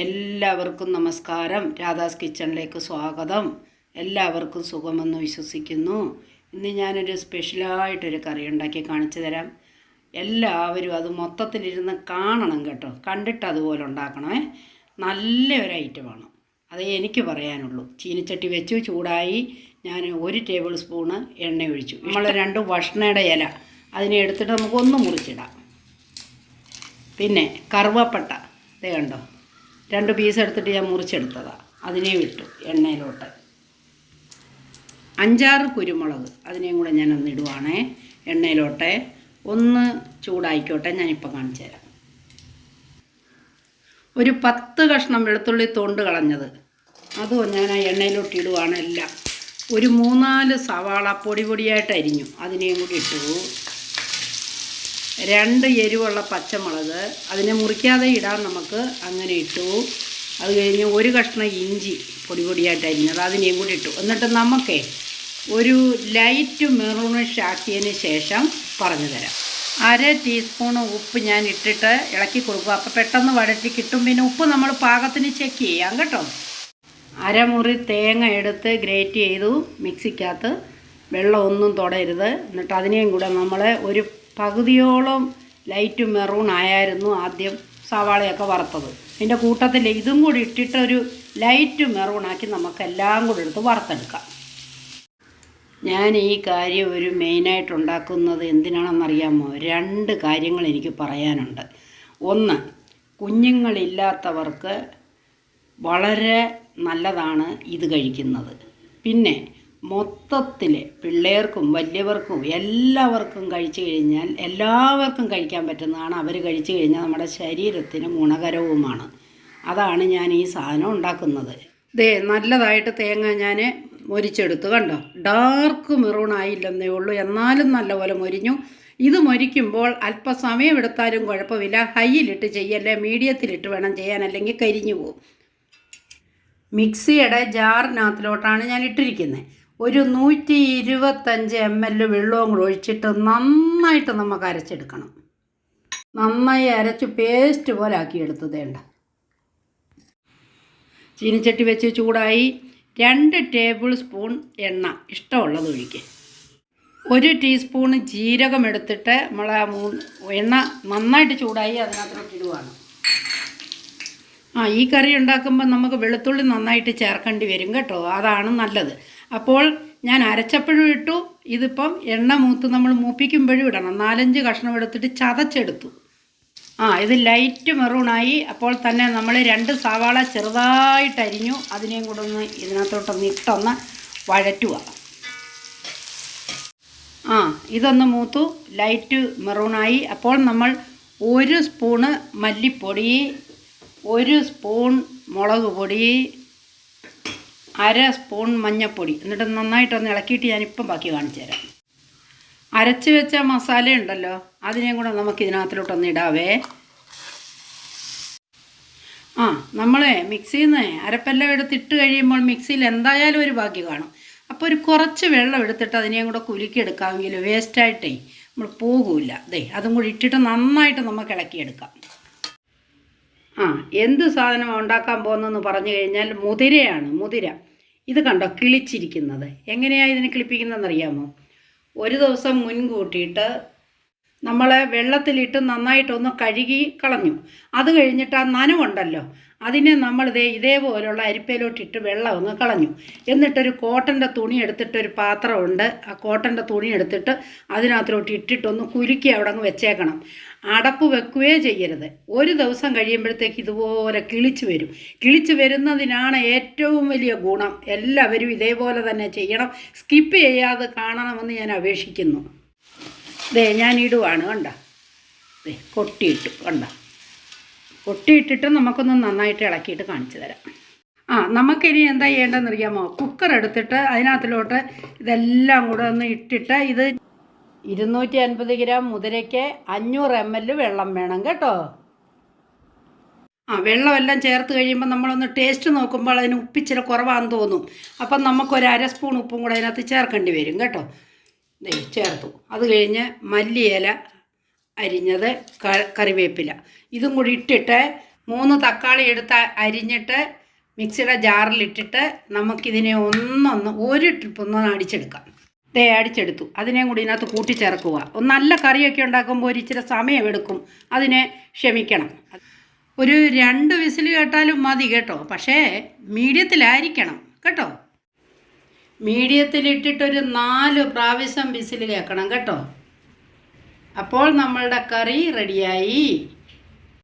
എല്ലാവർക്കും നമസ്കാരം. രാധാസ് കിച്ചണിലേക്ക് സ്വാഗതം. എല്ലാവർക്കും സുഖമെന്ന് വിശ്വസിക്കുന്നു. ഇന്ന് ഞാനൊരു സ്പെഷ്യലായിട്ടൊരു കറി ഉണ്ടാക്കി കാണിച്ചു തരാം. എല്ലാവരും അത് മൊത്തത്തിലിരുന്ന് കാണണം കേട്ടോ. കണ്ടിട്ട് അതുപോലെ ഉണ്ടാക്കണേ. നല്ലൊരു ഐറ്റമാണ്. അതേ എനിക്ക് പറയാനുള്ളൂ. ചീനിച്ചട്ടി വെച്ചു, ചൂടായി. ഞാൻ 1 ടേബിൾ സ്പൂണ് എണ്ണ ഒഴിച്ചു. നമ്മൾ 2 വഷ്ണയുടെ ഇല അതിനെ എടുത്തിട്ട് നമുക്കൊന്ന് മുറിച്ചിടാം. പിന്നെ കറുവപ്പട്ട ഇതേ കണ്ടോ, 2 പീസ് എടുത്തിട്ട് ഞാൻ മുറിച്ചെടുത്തതാണ്. അതിനെ വിട്ടു എണ്ണയിലോട്ട്. 5-6 കുരുമുളക് അതിനെയും കൂടെ ഞാനൊന്ന് ഇടുവാണേ എണ്ണയിലോട്ടെ. ഒന്ന് ചൂടായിക്കോട്ടെ, ഞാനിപ്പോൾ കാണിച്ചു തരാം. ഒരു 10 കഷ്ണം വെളുത്തുള്ളി തൊണ്ട് കളഞ്ഞത് അതും ഞാൻ ആ എണ്ണയിലോട്ട് ഇടുവാണ് എല്ലാം. ഒരു 3-4 സവാള പൊടിയായിട്ട് അരിഞ്ഞു, അതിനെയും കൂടി ഇട്ടു. 2 എരിവുള്ള പച്ചമുളക് അതിനെ മുറിക്കാതെ ഇടാൻ നമുക്ക്, അങ്ങനെ ഇട്ടു. അത് കഴിഞ്ഞ് 1 കഷ്ണം ഇഞ്ചി പൊടിയായിട്ട് അരിഞ്ഞത് അതിനെയും കൂടി ഇട്ടു. എന്നിട്ട് നമുക്കേ ഒരു ലൈറ്റ് മെറൂണിഷ് ആക്കിയതിന് ശേഷം പറഞ്ഞു തരാം. 1/2 ടീസ്പൂൺ ഉപ്പ് ഞാൻ ഇട്ടിട്ട് ഇളക്കി കൊടുക്കുക. അപ്പോൾ പെട്ടെന്ന് വഴറ്റി കിട്ടും. പിന്നെ ഉപ്പ് നമ്മൾ പാകത്തിന് ചെക്ക് ചെയ്യാം കേട്ടോ. അരമുറി തേങ്ങ എടുത്ത് ഗ്രേറ്റ് ചെയ്തു മിക്സിക്കകത്ത്. വെള്ളമൊന്നും തൊടരുത്. എന്നിട്ട് അതിനെയും കൂടെ നമ്മൾ ഒരു പകുതിയോളം ലൈറ്റ് മെറൂൺ ആയിരുന്നു ആദ്യം സവാളയൊക്കെ വറുത്തത്. അതിൻ്റെ കൂട്ടത്തിൽ ഇതും കൂടി ഇട്ടിട്ടൊരു ലൈറ്റ് മെറൂണാക്കി നമുക്കെല്ലാം കൂടി എടുത്ത് വറുത്തെടുക്കാം. ഞാൻ ഈ കാര്യം ഒരു മെയിനായിട്ട് ഉണ്ടാക്കുന്നത് എന്തിനാണെന്നറിയാമോ? 2 കാര്യങ്ങൾ എനിക്ക് പറയാനുണ്ട്. ഒന്ന്, കുഞ്ഞുങ്ങളില്ലാത്തവർക്ക് വളരെ നല്ലതാണ് ഇത് കഴിക്കുന്നത്. പിന്നെ മൊത്തത്തിൽ പിള്ളേർക്കും വലിയവർക്കും എല്ലാവർക്കും കഴിച്ചു കഴിഞ്ഞാൽ എല്ലാവർക്കും കഴിക്കാൻ പറ്റുന്നതാണ്. അവർ കഴിച്ചു കഴിഞ്ഞാൽ നമ്മുടെ ശരീരത്തിന് ഗുണകരവുമാണ്. അതാണ് ഞാൻ ഈ സാധനം ഉണ്ടാക്കുന്നത്. ദേ നല്ലതായിട്ട് തേങ്ങ ഞാൻ മൊരിച്ചെടുത്തു. കണ്ടോ, ഡാർക്ക് മെറൂൺ ആയില്ലെന്നേ ഉള്ളൂ, എന്നാലും നല്ലപോലെ മൊരിഞ്ഞു. ഇത് മൊരിക്കുമ്പോൾ അല്പസമയം എടുത്താലും കുഴപ്പമില്ല. ഹൈയിലിട്ട് ചെയ്യല്ലേ, മീഡിയത്തിലിട്ട് വേണം ചെയ്യാൻ, അല്ലെങ്കിൽ കരിഞ്ഞു പോകും. മിക്സിയുടെ ജാറിനകത്തിലോട്ടാണ് ഞാൻ ഇട്ടിരിക്കുന്നത്. ഒരു 125 ml വെള്ളവും കൂടെ ഒഴിച്ചിട്ട് നന്നായിട്ട് നമുക്ക് അരച്ചെടുക്കണം. നന്നായി അരച്ച് പേസ്റ്റ് പോലെ ആക്കിയെടുത്ത് വേണ്ട. ചീനിച്ചട്ടി വെച്ച് ചൂടായി. 2 ടേബിൾ സ്പൂൺ എണ്ണ ഇഷ്ടമുള്ളത് ഒഴിക്കുക. 1 ടീസ്പൂൺ ജീരകം എടുത്തിട്ട് നമ്മൾ എണ്ണ നന്നായിട്ട് ചൂടായി അതിനകത്തോട്ട് ഇടുവാണ്. ഈ കറി ഉണ്ടാക്കുമ്പോൾ നമുക്ക് വെളുത്തുള്ളി നന്നായിട്ട് ചേർക്കേണ്ടി വരും കേട്ടോ. അതാണ് നല്ലത്. അപ്പോൾ ഞാൻ അരച്ചപ്പോഴും ഇട്ടു. ഇതിപ്പം എണ്ണ മൂത്ത് നമ്മൾ മൂപ്പിക്കുമ്പോഴും ഇടണം. 4-5 കഷ്ണം എടുത്തിട്ട് ചതച്ചെടുത്തു. ഇത് ലൈറ്റ് മെറൂണായി. അപ്പോൾ തന്നെ നമ്മൾ 2 സവാള ചെറുതായിട്ട് അരിഞ്ഞു, അതിനെയും കൂടെ ഒന്ന് ഇതിനകത്തോട്ടൊന്ന് ഇട്ടൊന്ന് വഴറ്റുക. ഇതൊന്ന് മൂത്തു, ലൈറ്റ് മെറൂണായി. അപ്പോൾ നമ്മൾ 1 സ്പൂണ് മല്ലിപ്പൊടി, 1 സ്പൂൺ മുളക് പൊടി, 1/2 സ്പൂൺ മഞ്ഞൾപ്പൊടി, എന്നിട്ട് നന്നായിട്ടൊന്ന് ഇളക്കിയിട്ട് ഞാനിപ്പം ബാക്കി കാണിച്ചു തരാം. അരച്ച് വെച്ച മസാല ഉണ്ടല്ലോ, അതിനെയും കൂടെ നമുക്ക് ഇതിനകത്തിലോട്ടൊന്ന് ഇടാവേ. നമ്മളെ മിക്സിയിൽ നിന്ന് അരപ്പെല്ലാം എടുത്തിട്ട് കഴിയുമ്പോൾ മിക്സിയിൽ എന്തായാലും ഒരു ബാക്കി കാണും. അപ്പോൾ ഒരു കുറച്ച് വെള്ളം എടുത്തിട്ട് അതിനെയും കൂടെ കുലുക്കിയെടുക്കാമെങ്കിൽ വേസ്റ്റായിട്ടേ നമ്മൾ പോകില്ല. അതും കൂടി ഇട്ടിട്ട് നന്നായിട്ട് നമുക്ക് ഇളക്കിയെടുക്കാം. എന്ത് സാധനമാണ് ഉണ്ടാക്കാൻ പോകുന്നതെന്ന് പറഞ്ഞു കഴിഞ്ഞാൽ മുതിരയാണ്. മുതിര ഇത് കണ്ടോ, കിളിച്ചിരിക്കുന്നത്. എങ്ങനെയാണ് ഇതിനെ കിളിപ്പിക്കുന്നതെന്നറിയാമോ? ഒരു ദിവസം മുൻകൂട്ടിയിട്ട് നമ്മൾ വെള്ളത്തിലിട്ട് നന്നായിട്ടൊന്ന് കഴുകി കളഞ്ഞു. അത് കഴിഞ്ഞിട്ട് ആ നനവുണ്ടല്ലോ, അതിനെ നമ്മൾ ഇതേപോലുള്ള അരിപ്പയിലോട്ടിട്ട് വെള്ളം ഒന്ന് കളഞ്ഞു. എന്നിട്ടൊരു കോട്ടൻ്റെ തുണി എടുത്തിട്ടൊരു പാത്രമുണ്ട്, ആ കോട്ടൻ്റെ തുണി എടുത്തിട്ട് അതിനകത്തോട്ട് ഇട്ടിട്ടൊന്ന് കുലുക്കി അവിടെ അങ്ങ് വെച്ചേക്കണം. അടപ്പ് വെക്കുകയേ ചെയ്യരുത്. ഒരു ദിവസം കഴിയുമ്പോഴത്തേക്ക് ഇതുപോലെ കിളിച്ച് വരും. കിളിച്ച് വരുന്നതിനാണ് ഏറ്റവും വലിയ ഗുണം. എല്ലാവരും ഇതേപോലെ തന്നെ ചെയ്യണം, സ്കിപ്പ് ചെയ്യാതെ കാണണമെന്ന് ഞാൻ അപേക്ഷിക്കുന്നു. ഞാൻ ഇടുവാണ്. കണ്ട, കൊട്ടിയിട്ടു. കണ്ട, കൊട്ടിയിട്ടിട്ട് നമുക്കൊന്ന് നന്നായിട്ട് ഇളക്കിയിട്ട് കാണിച്ചു തരാം. നമുക്കിനി എന്താ ചെയ്യേണ്ടതെന്ന് അറിയാമോ? കുക്കർ എടുത്തിട്ട് അതിനകത്തിലോട്ട് ഇതെല്ലാം കൂടെ ഒന്ന് ഇട്ടിട്ട്, ഇത് 250 ഗ്രാം മുതിരയ്ക്ക് 500 ml വെള്ളം വേണം കേട്ടോ. വെള്ളമെല്ലാം ചേർത്ത് കഴിയുമ്പോൾ നമ്മളൊന്ന് ടേസ്റ്റ് നോക്കുമ്പോൾ അതിന് ഉപ്പിച്ചിരി കുറവാണെന്ന് തോന്നും. അപ്പം നമുക്കൊരു 1/2 സ്പൂൺ ഉപ്പും കൂടെ അതിനകത്ത് ചേർക്കേണ്ടി വരും കേട്ടോ. ചേർത്തു. അത് കഴിഞ്ഞ് മല്ലിയില അരിഞ്ഞത്, കറിവേപ്പില, ഇതും കൂടി ഇട്ടിട്ട് 3 തക്കാളി എടുത്ത് അരിഞ്ഞിട്ട് മിക്സിയുടെ ജാറിലിട്ടിട്ട് നമുക്കിതിനെ ഒരു ട്രിപ്പ് ഒന്ന് അടിച്ചെടുക്കാം. അടിച്ചെടുത്തു. അതിനെയും കൂടി ഇതിനകത്ത് കൂട്ടിച്ചേർക്കുക. നല്ല കറിയൊക്കെ ഉണ്ടാക്കുമ്പോൾ ഒരു ഇച്ചിരി സമയമെടുക്കും, അതിനെ ക്ഷമിക്കണം. ഒരു 2 വിസിൽ കേട്ടാലും മതി കേട്ടോ. പക്ഷേ മീഡിയത്തിലായിരിക്കണം കേട്ടോ. മീഡിയത്തിലിട്ടിട്ടൊരു 4 പ്രാവശ്യം വിസിൽ കേൾക്കണം കേട്ടോ. അപ്പോൾ നമ്മളുടെ കറി റെഡിയായി.